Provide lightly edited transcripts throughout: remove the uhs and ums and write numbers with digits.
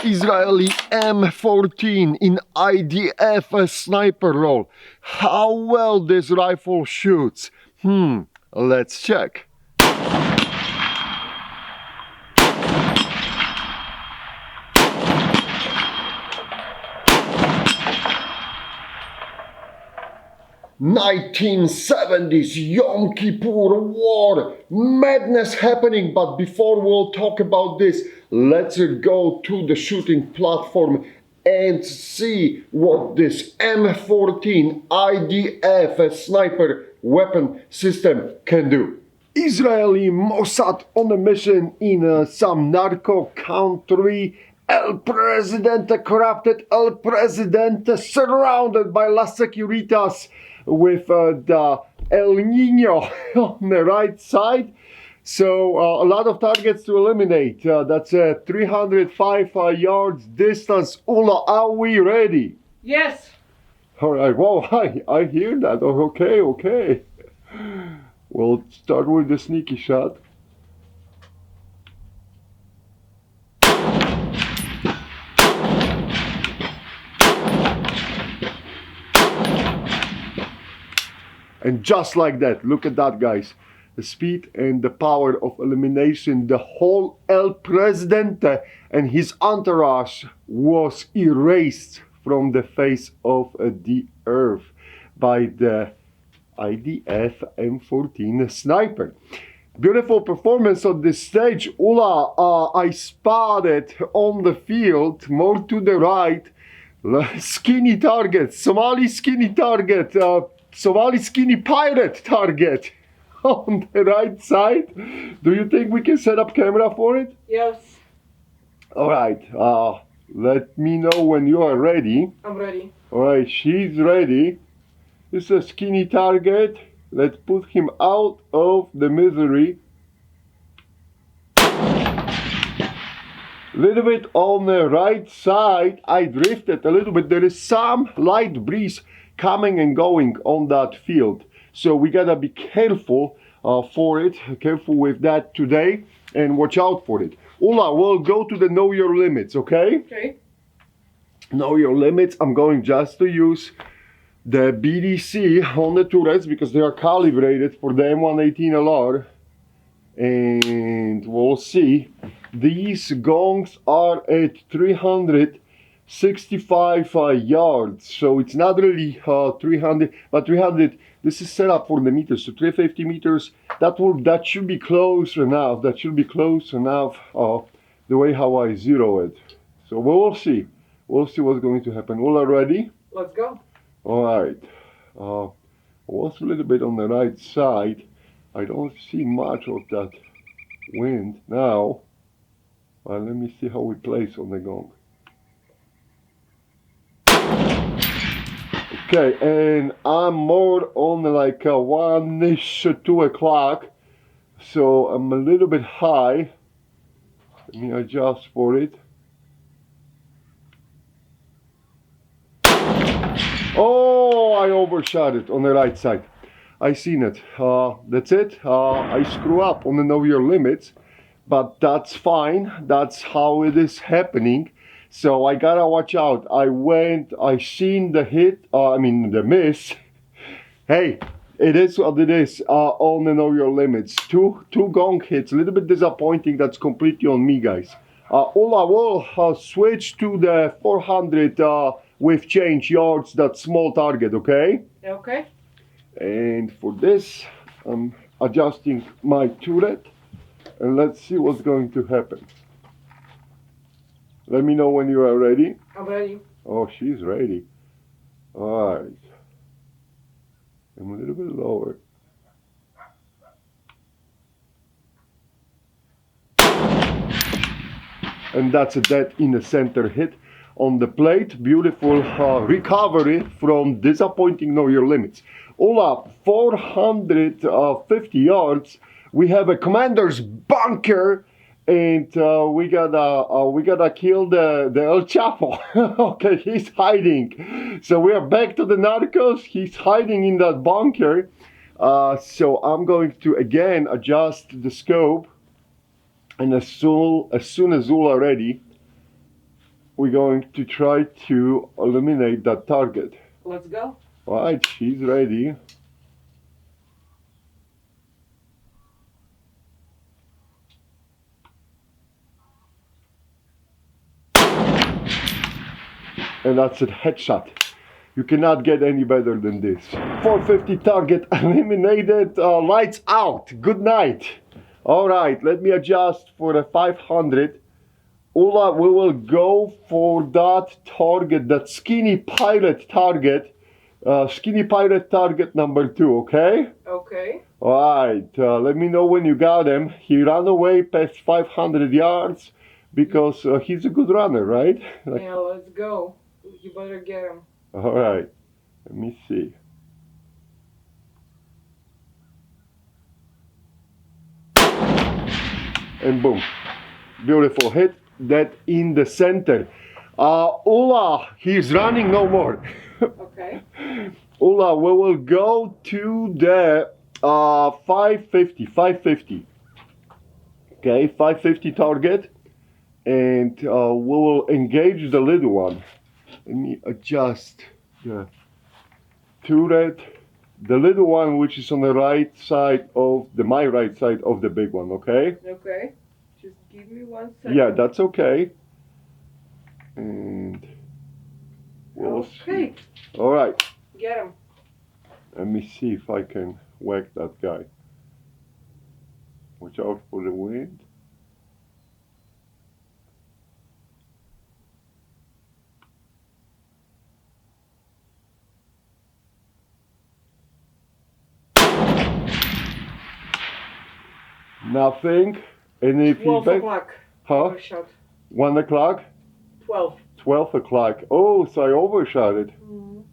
Israeli M14 in IDF Sniper Rifle. How well this rifle shoots? Let's check. "1970s Yom Kippur War, madness happening, but before we'll talk about this, let's go to the shooting platform and see what this M14 IDF sniper weapon system can do." Israeli Mossad on a mission in some narco country. El Presidente, corrupted El Presidente, surrounded by Las Securitas with the El Nino on the right side. So a lot of targets to eliminate. That's a 305 yards distance. Ula, are we ready? Yes. All right. Well, I hear that. Oh, okay. We'll start with the sneaky shot. And just like that, look at that, guys. The speed and the power of elimination. The whole El Presidente and his entourage was erased from the face of the earth by the IDF M14 Sniper. Beautiful performance on this stage. Ula, I spotted on the field, more to the right, skinny target, Somali skinny target, Somali skinny pirate target on the right side. Do you think we can set up camera for it? Yes. All right. Let me know when you are ready. I'm ready. All right. She's ready. This is a skinny target. Let's put him out of the misery. Little bit on the right side. I drifted a little bit. There is some light breeze coming and going on that field, so we gotta be careful for it. Careful with that today, and watch out for it. Ula, we'll go to the know your limits, okay? Okay. Know your limits. I'm going just to use the BDC on the turrets because they are calibrated for the M118LR, and we'll see. These gongs are at 365 yards, so it's not really 300, but 300. This is set up for the meters, so 350 meters. That should be close enough. That should be close enough. The way how I zero it. So we'll see. We'll see what's going to happen. All ready? Let's go. All right. Was a little bit on the right side. I don't see much of that wind now. Let me see how we place on the gong. Okay, and I'm more on like 1-ish, 2 o'clock, so I'm a little bit high. Let me adjust for it. Oh, I overshot it on the right side. I seen it. That's it. I screw up on the know your limits, but that's fine. That's how it is happening. So I gotta watch out. I seen the hit, the miss. Hey, it is what it is. On the know your limits. Two gong hits, a little bit disappointing. That's completely on me, guys. Ola will switch to the 400 with change yards, that small target, okay? Okay. And for this, I'm adjusting my turret, and let's see what's going to happen. Let me know when you are ready. I'm ready. Oh, she's ready. All right. I'm a little bit lower. And that's a dead in the center hit on the plate. Beautiful recovery from disappointing know your limits. All up 450 yards. We have a commander's bunker. And we gotta kill the El Chapo. Okay, he's hiding. So we are back to the narcos. He's hiding in that bunker. So I'm going to again adjust the scope, and as soon as all are ready, we're going to try to eliminate that target. Let's go. Alright, she's ready. And that's a headshot. You cannot get any better than this. 450 target eliminated. Lights out. Good night. Alright, let me adjust for the 500. Ula, we will go for that target, that skinny pirate target. Skinny pirate target number 2, okay? Okay. Alright, let me know when you got him. He ran away past 500 yards because he's a good runner, right? Yeah, let's go. You better get him. Alright, let me see. And boom, beautiful hit. That in the center. Ula, he's running no more. Okay. Ula, we will go to the 550. Okay, 550 target, and we will engage the little one. Let me adjust the turret. The little one, which is on the right side of my right side of the big one. Okay. Okay. Just give me 1 second. Yeah, that's okay. And we'll see. All right. Get him. Let me see if I can whack that guy. Watch out for the wind. Nothing. Any 12 feedback? o'clock. Huh? Overshot. 1 o'clock? 12. 12 o'clock. Oh, so I overshot it. Mm.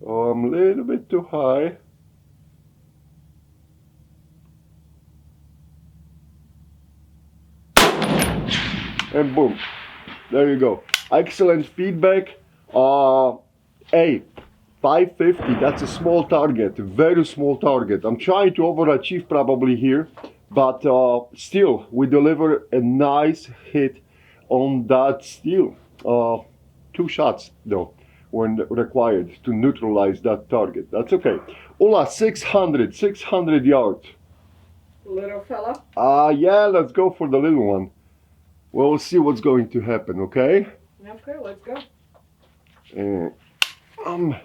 Oh, I'm a little bit too high. And boom. There you go. Excellent feedback. Hey, 550, that's a small target. Very small target. I'm trying to overachieve probably here. But still, we deliver a nice hit on that still. 2 shots, though, were required to neutralize that target. That's okay. Ula, 600 yards. Little fella. Yeah, let's go for the little one. We'll see what's going to happen, okay? Okay, let's go. I'm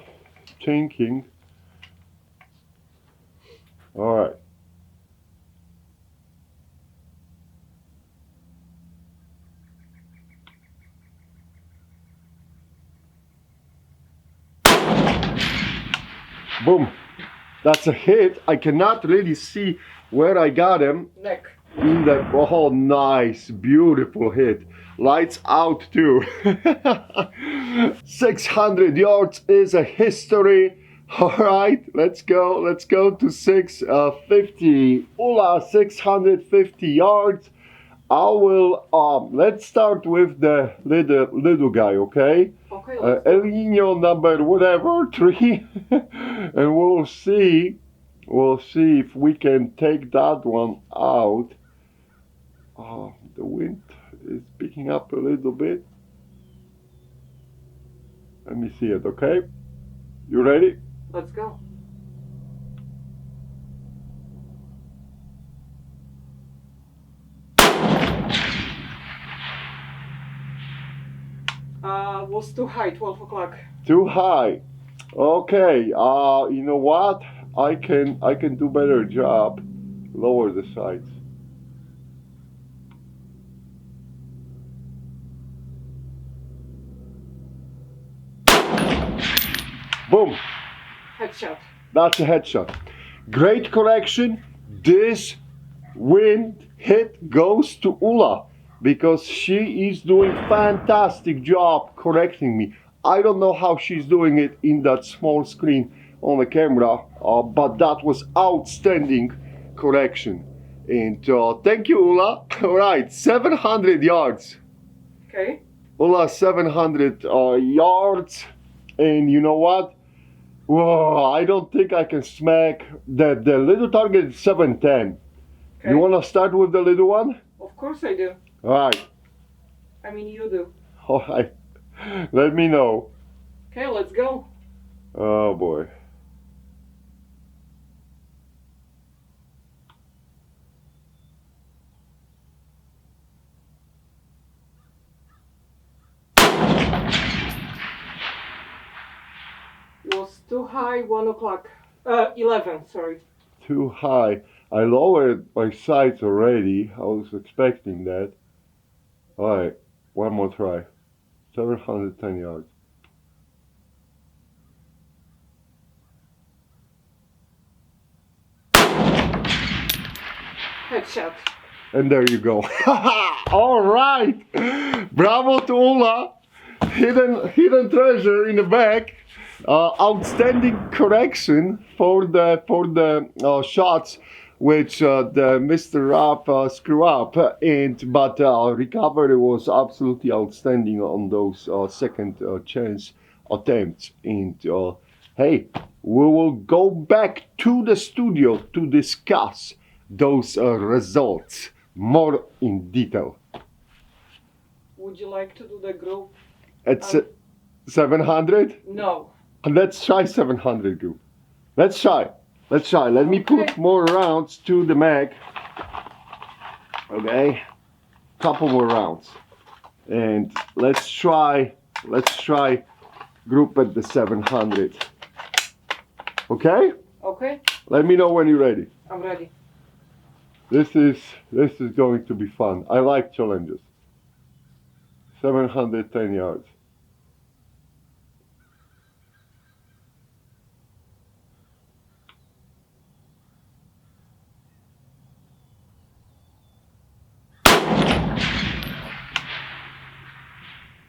thinking. All right. Boom. That's a hit. I cannot really see where I got him. Neck. In the, oh, nice, beautiful hit. Lights out too. 600 yards is a history. All right, let's go to 650. Ula, 650 yards. I will, let's start with the little guy, okay? Okay, El Nino number whatever, 3. And we'll see if we can take that one out. The wind is picking up a little bit. Let me see it, okay? You ready? Let's go. Was too high, 12 o'clock. Too high. Okay, you know what? I can do better job. Lower the sights. Boom. Headshot. That's a headshot. Great correction. This wind hit goes to Ula because she is doing fantastic job correcting me. I don't know how she's doing it in that small screen on the camera, but that was outstanding correction. And thank you, Ula. All right, 700 yards. Okay. Ula, 700 yards. And you know what? Whoa, I don't think I can smack the little target is 710. Okay. You want to start with the little one? Of course I do. All right. I mean, you do. All right. Let me know. Okay, let's go. Oh boy. Was too high, 1 o'clock. 11, sorry. Too high. I lowered my sights already. I was expecting that. Alright, one more try. 710 yards. Headshot. And there you go. Alright! Bravo to Ola! Hidden treasure in the back. Outstanding correction for the shots which the Mr. Rapp screw up, but recovery was absolutely outstanding on those second chance attempts. And hey, we will go back to the studio to discuss those results more in detail. Would you like to do the group? It's 700. No. Let's try 700 group. Let's try. Let me put more rounds to the mag. Okay. Couple more rounds. And let's try group at the 700. Okay? Okay, Let me know when you're ready. I'm ready. This is going to be fun. I like challenges. 710 yards.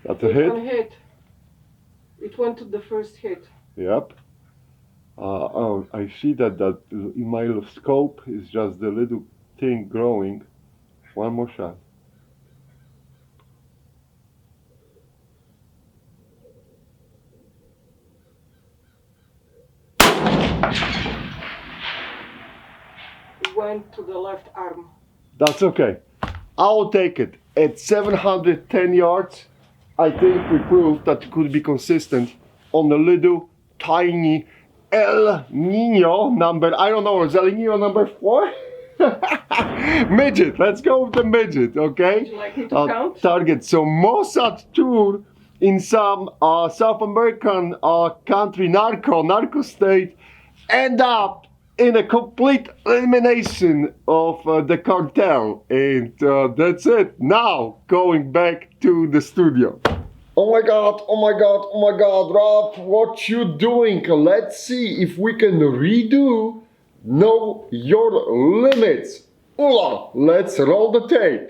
That's a hit? One hit. It went to the first hit. Yep. Oh, I see that in my scope is just the little thing growing. One more shot. It went to the left arm. That's okay. I'll take it. At 710 yards, I think we proved that it could be consistent on the little tiny El Nino number. I don't know, is El Nino number 4? Midget. Let's go with the midget, okay? Would you like me to count? Target. So Mossad tour in some South American country, narco state, end up in a complete elimination of the cartel. And that's it. Now, going back to the studio. Oh my god, Rob, what you doing? Let's see if we can redo Know Your Limits. Ula, let's roll the tape.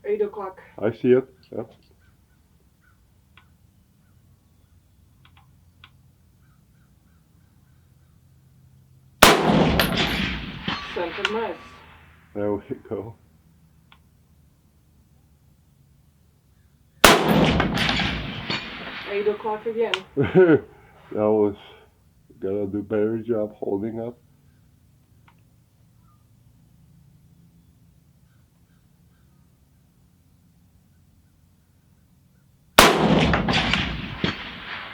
Eight o'clock. I see it. Yep. Center mass. There we go. Eight o'clock again. That was, gotta do better job holding up.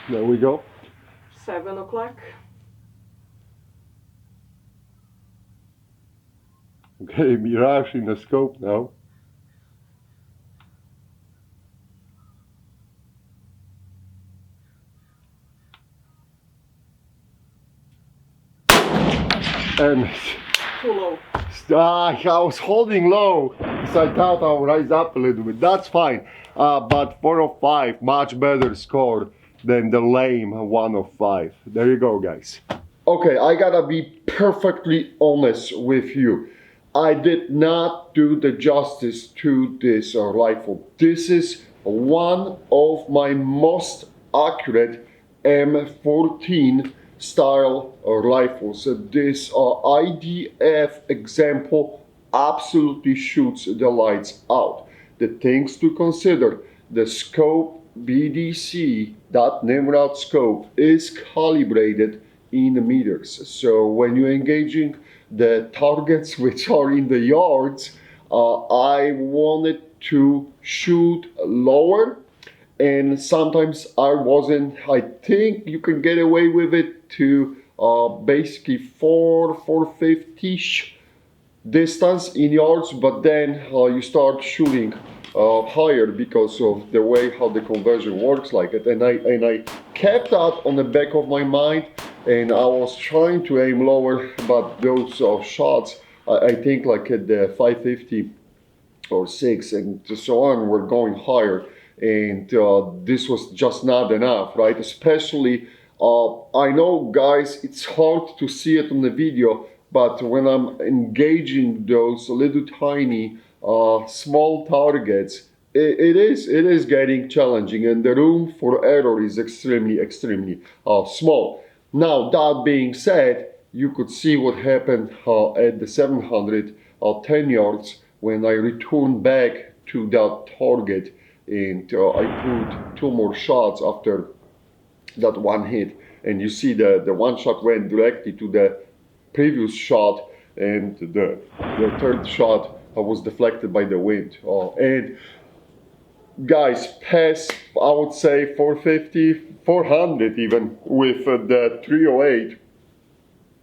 There we go. 7 o'clock. Okay, Mirage in the scope now. And Too low. I was holding low, so I thought I'll rise up a little bit. That's fine. But 405, much better score than the lame 105. There you go, guys. Okay, I gotta be perfectly honest with you. I did not do the justice to this rifle. This is one of my most accurate M14 style rifles. This IDF example absolutely shoots the lights out. The things to consider: the scope BDC, that Nimrod scope, is calibrated in meters. So when you're engaging the targets which are in the yards, I wanted to shoot lower, and sometimes I wasn't. I think you can get away with it to basically 450-ish distance in yards, but then you start shooting higher because of the way how the conversion works like it. And I kept that on the back of my mind, and I was trying to aim lower, but those shots, I think like at the 550 or 6 and so on were going higher, and this was just not enough, right? Especially I know, guys, it's hard to see it on the video, but when I'm engaging those little tiny small targets, it is getting challenging, and the room for error is extremely small. Now, that being said, you could see what happened at the 710 yards when I returned back to that target, and I put 2 more shots after that one hit. And you see the one shot went directly to the previous shot, and the third shot was deflected by the wind. And guys, past, I would say 450, 400 even with the 308,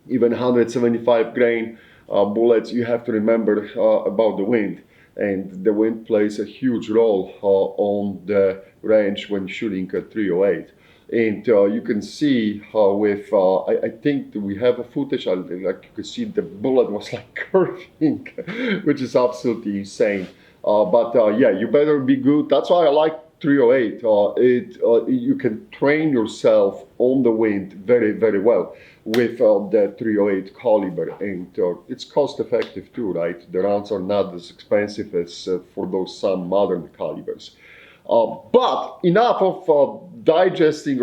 even 175 grain bullets. You have to remember about the wind, and the wind plays a huge role on the range when shooting a 308. And you can see with, I think we have a footage, like you can see the bullet was like curving, which is absolutely insane. But yeah, you better be good. That's why I like 308. You can train yourself on the wind very well with the 308 caliber, and it's cost effective too, right? The rounds are not as expensive as for those some modern calibers. But enough of digressing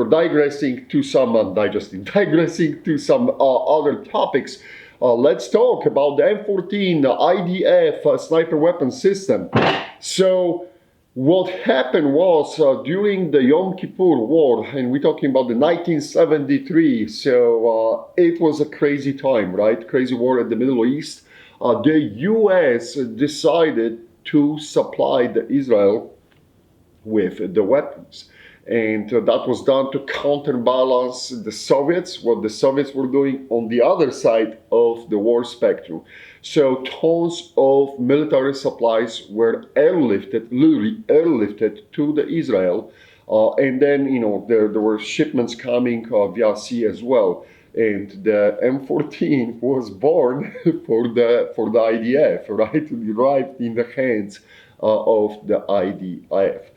to some digressing to some other topics. Let's talk about the M14 IDF sniper weapon system. So what happened was during the Yom Kippur War, and we're talking about the 1973, so it was a crazy time, right? Crazy war in the Middle East. The US decided to supply the Israel with the weapons, and that was done to counterbalance the Soviets, what the Soviets were doing on the other side of the war spectrum. So tons of military supplies were airlifted, literally airlifted to the Israel, and then there were shipments coming via sea as well. And the M14 was born for the IDF, right? It arrived in the hands of the IDF.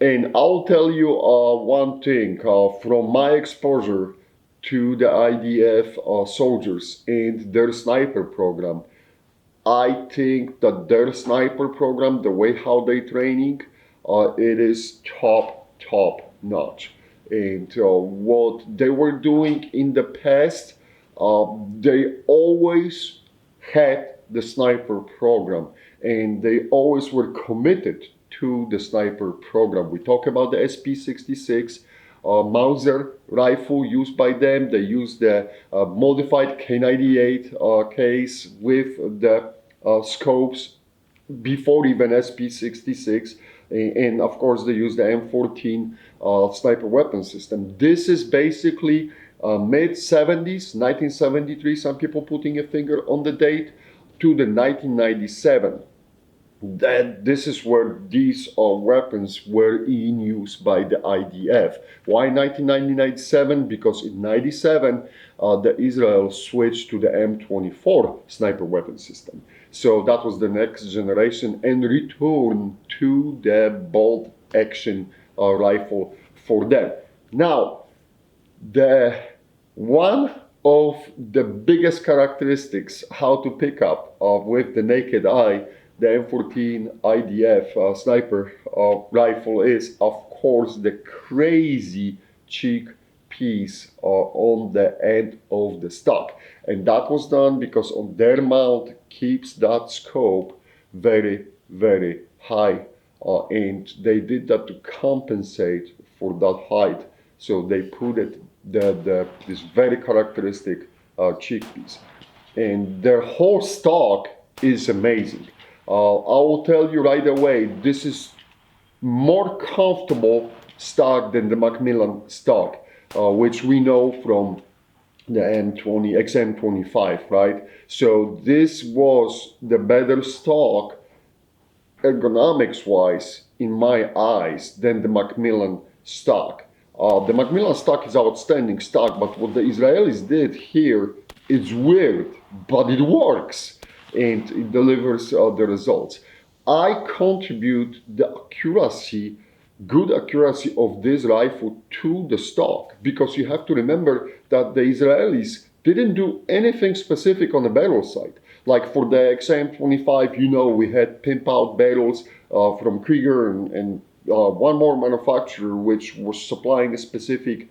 And I'll tell you one thing from my exposure to the IDF soldiers and their sniper program. I think that their sniper program, the way how they training, it is top notch. And what they were doing in the past, they always had the sniper program, and they always were committed to the sniper program. We talk about the SP66 Mauser rifle used by them. They use the modified K98 case with the scopes before even SP66, and of course they use the M14 sniper weapon system. This is basically mid-70s, 1973, some people putting a finger on the date, to the 1997. That this is where these weapons were in use by the IDF. Why 1997? Because in 97, the Israel switched to the M24 sniper weapon system. So that was the next generation, and return to the bolt action rifle for them. Now, the one of the biggest characteristics how to pick up with the naked eye the M14 IDF sniper rifle is, of course, the crazy cheek piece on the end of the stock. And that was done because on their mount keeps that scope very high. And they did that to compensate for that height. So they put it this very characteristic chickpeas. And their whole stock is amazing. I will tell you right away, this is more comfortable stock than the Macmillan stock, which we know from the M20, XM25, right? So this was the better stock ergonomics wise in my eyes than the Macmillan stock. The Macmillan stock is outstanding stock, but what the Israelis did here is weird, but it works and it delivers the results. I contribute the accuracy, good accuracy of this rifle to the stock, because you have to remember that the Israelis didn't do anything specific on the barrel side. Like for the XM25, you know, we had pimp out barrels from Krieger and one more manufacturer which was supplying a specific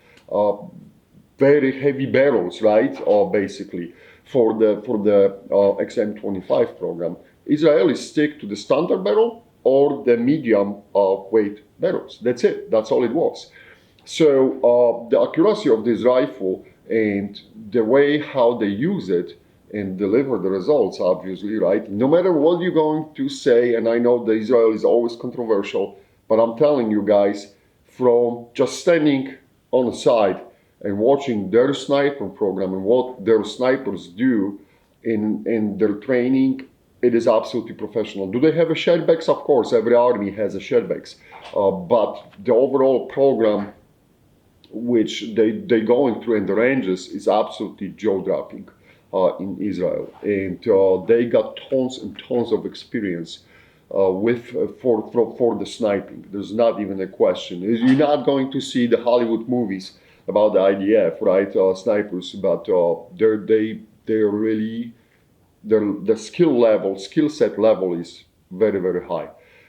very heavy barrels, right? Basically for the XM25 program. Israelis stick to the standard barrel or the medium weight barrels. That's it. That's all it was. So the accuracy of this rifle and the way how they use it and deliver the results, obviously, right? No matter what you're going to say, and I know the Israel is always controversial, but I'm telling you guys, from just standing on the side and watching their sniper program and what their snipers do in their training, it is absolutely professional. Do they have a shellbacks? Of course, every army has a shellbacks. But the overall program which they going through in the ranges is absolutely jaw-dropping in Israel. And they got tons and tons of experience for the sniping. There's not even a question. You're not going to see the Hollywood movies about the IDF, right? Snipers, but they're really, the skill set level is very, very high.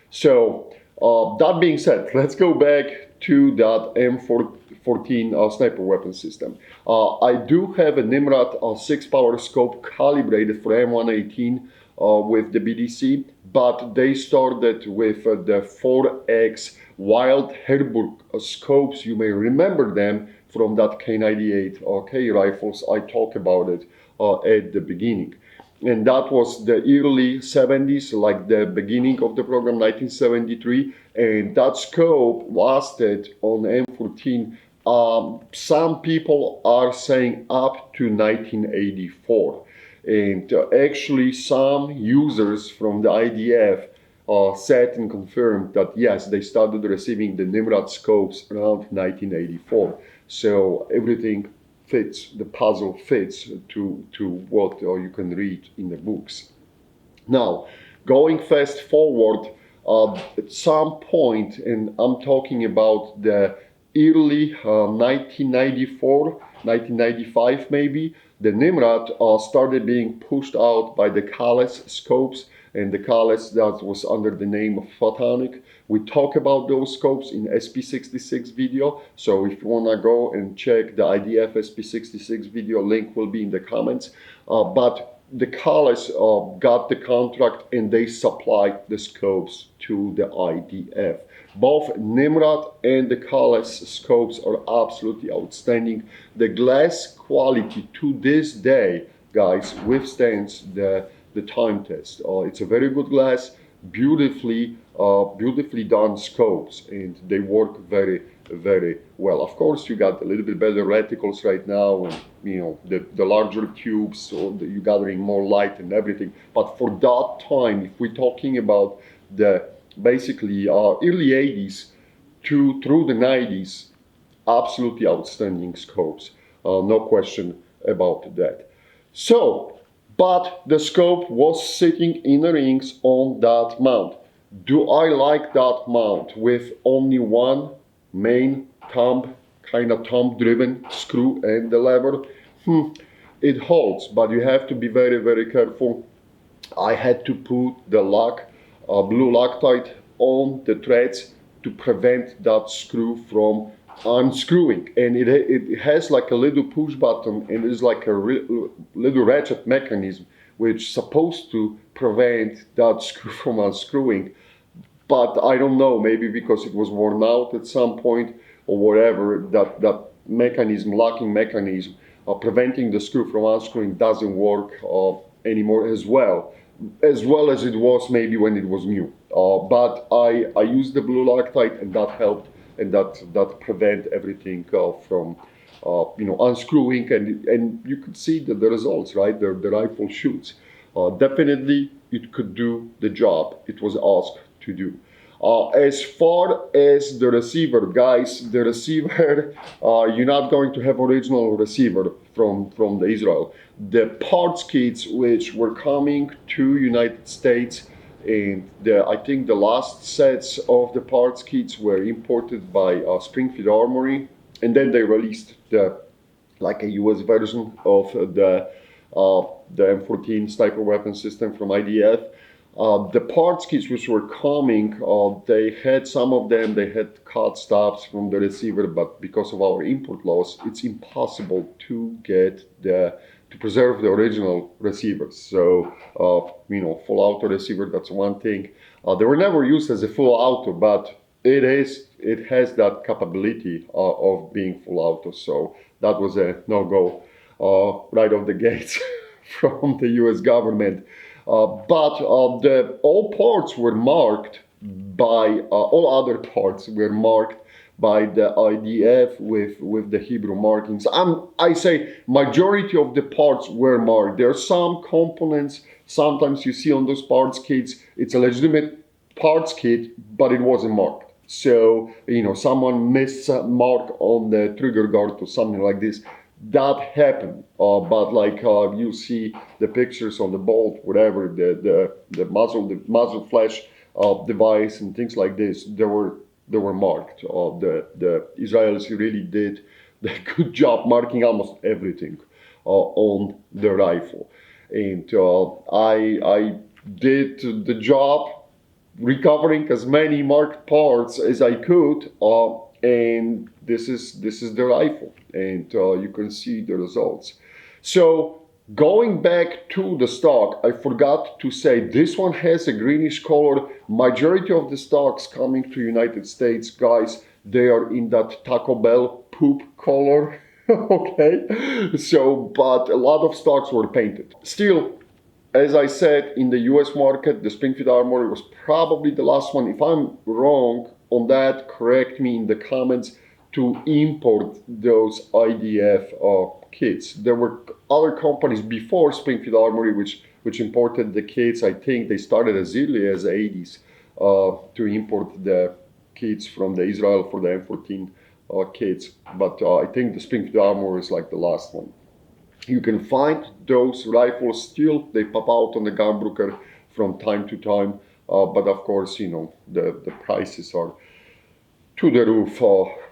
So that being said, let's go back to that M14 sniper weapon system. I do have a Nimrod 6-power scope calibrated for M118 with the BDC, but they started with the 4X Wild Herburg scopes. You may remember them from that K98 K rifles. I talked about it at the beginning. And that was the early 70s, like the beginning of the program, 1973. And that scope lasted on M14. Some people are saying up to 1984. And actually some users from the IDF said and confirmed that yes, they started receiving the Nimrod scopes around 1984. So everything fits, the puzzle fits to what you can read in the books. Now, going fast forward, at some point, and I'm talking about the early 1994, 1995 maybe, the Nimrod started being pushed out by the Kales scopes, and the Kales that was under the name of Photonic. We talk about those scopes in SP66 video, so if you want to go and check the IDF SP66 video, link will be in the comments. But the Kales got the contract and they supplied the scopes to the IDF. Both Nimrod and the Kales scopes are absolutely outstanding. The glass quality to this day, guys, withstands the time test. It's a very good glass, beautifully done scopes, and they work very, very well. Of course, you got a little bit better reticles right now, and you know the larger tubes, so you're gathering more light and everything. But for that time, if we're talking about the basically early 80s through the 90s, absolutely outstanding scopes, no question about that. So, but the scope was sitting in the rings on that mount. Do I like that mount with only one main thumb, kind of thumb driven screw and the lever? It holds, but you have to be very, very careful. I had to put the blue Loctite on the threads to prevent that screw from unscrewing, and it has like a little push button, and it's like a little ratchet mechanism which is supposed to prevent that screw from unscrewing. But I don't know, maybe because it was worn out at some point or whatever, that mechanism, locking mechanism, preventing the screw from unscrewing doesn't work anymore as well as it was maybe when it was new. But I used the blue Loctite, and that helped, and that prevent everything from unscrewing, and you could see the results, right? The rifle shoots. Definitely, it could do the job it was asked to do. As far as the receiver, guys, the receiver, you're not going to have original receiver from the Israel. The parts kits which were coming to United States, and I think the last sets of the parts kits were imported by Springfield Armory, and then they released like a US version of the M14 Sniper Weapon System from IDF. The parts kits which were coming, they had some of them, they had cut stops from the receiver, but because of our import laws, it's impossible to get to preserve the original receivers. So, full auto receiver, that's one thing. They were never used as a full auto, but it has that capability of being full auto. So that was a no-go right off the gates from the US government. But all parts were marked by, all other parts were marked by the IDF with the Hebrew markings. I say majority of the parts were marked. There are some components, sometimes you see on those parts kits, it's a legitimate parts kit, but it wasn't marked. So, someone missed a mark on the trigger guard or something like this. That happened, but like you see the pictures on the bolt, whatever, the muzzle flash device and things like this, they were marked. The Israelis really did a good job marking almost everything on the rifle, and I did the job recovering as many marked parts as I could. And this is the rifle, and you can see the results. So going back to the stock, I forgot to say this one has a greenish color. Majority of the stocks coming to United States, guys, they are in that Taco Bell poop color. Okay, so but a lot of stocks were painted. Still, as I said, in the US market, the Springfield Armory was probably the last one. If I'm wrong on that, correct me in the comments, to import those IDF kits. There were other companies before Springfield Armory which imported the kits. I think they started as early as the 80s to import the kits from the Israel for the M14 kits. But I think the Springfield Armory is like the last one. You can find those rifles still. They pop out on the Gunbroker from time to time. But of course, the prices are to the roof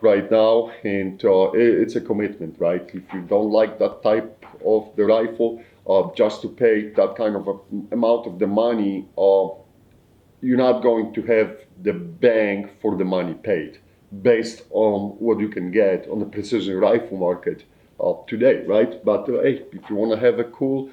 right now, and it's a commitment, right? If you don't like that type of the rifle, just to pay that kind of amount of the money, you're not going to have the bang for the money paid based on what you can get on the precision rifle market today, right? But hey, if you want to have a cool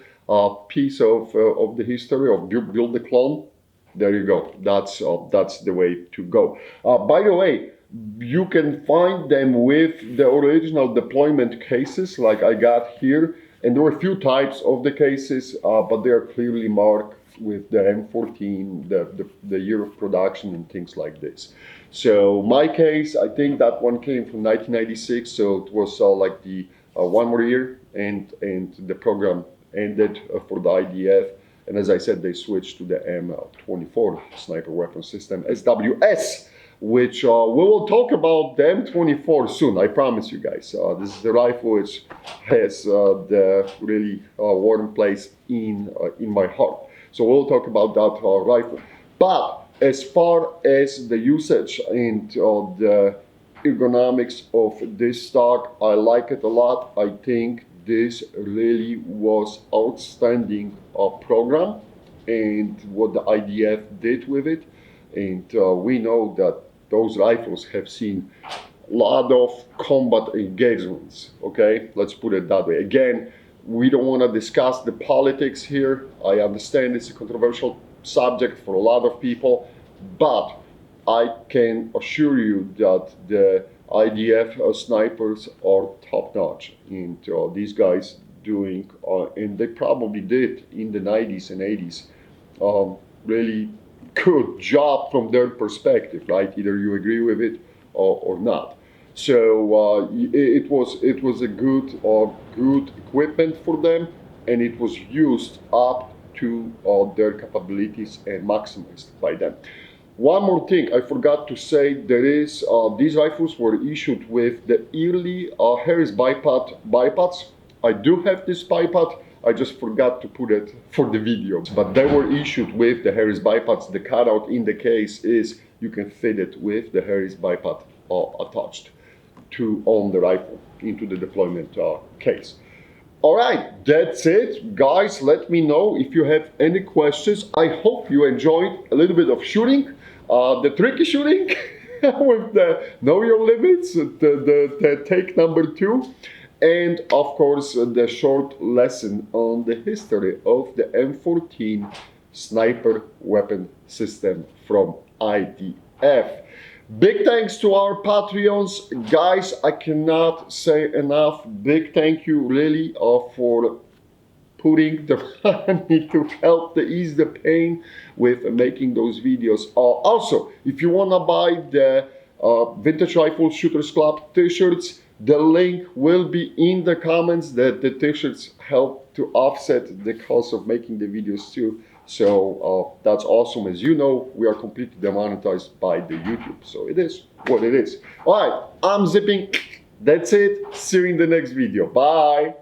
piece of the history of build the clone, there you go. That's the way to go. By the way, you can find them with the original deployment cases like I got here, and there were a few types of the cases, but they are clearly marked with the M14, the year of production and things like this. So my case, I think that one came from 1996, so it was like the 1 more year, and the program ended for the IDF. And as I said, they switched to the M14 Sniper Weapon System, SWS, which we will talk about the M24 soon, I promise you guys. This is the rifle which has the really warm place in my heart. So we'll talk about that rifle. But as far as the usage and the ergonomics of this stock, I like it a lot. I think this really was outstanding program and what the IDF did with it. And we know that those rifles have seen a lot of combat engagements, okay? Let's put it that way. Again, we don't want to discuss the politics here. I understand it's a controversial subject for a lot of people, but I can assure you that the IDF snipers are top notch, and these guys doing, and they probably did in the 90s and 80s, really good job from their perspective, right? Either you agree with it or not. So it was a good equipment for them, and it was used up to their capabilities and maximized by them. One more thing I forgot to say, there is these rifles were issued with the early Harris bipods. I do have this bipod, I just forgot to put it for the video. But they were issued with the Harris bipods. The cutout in the case is you can fit it with the Harris bipod attached to on the rifle into the deployment case. All right, that's it. Guys, let me know if you have any questions. I hope you enjoyed a little bit of shooting, the tricky shooting with the know your limits, the take number 2, and of course the short lesson on the history of the M14 sniper weapon system from IDF. Big thanks to our Patreons. Guys, I cannot say enough. Big thank you really for putting the money to help to ease the pain with making those videos. Also, if you want to buy the Vintage Rifle Shooters Club t-shirts, the link will be in the comments. That the t-shirts help to offset the cost of making the videos too. So that's awesome. As you know, we are completely demonetized by the YouTube. So it is what it is. All right, I'm zipping. That's it. See you in the next video. Bye.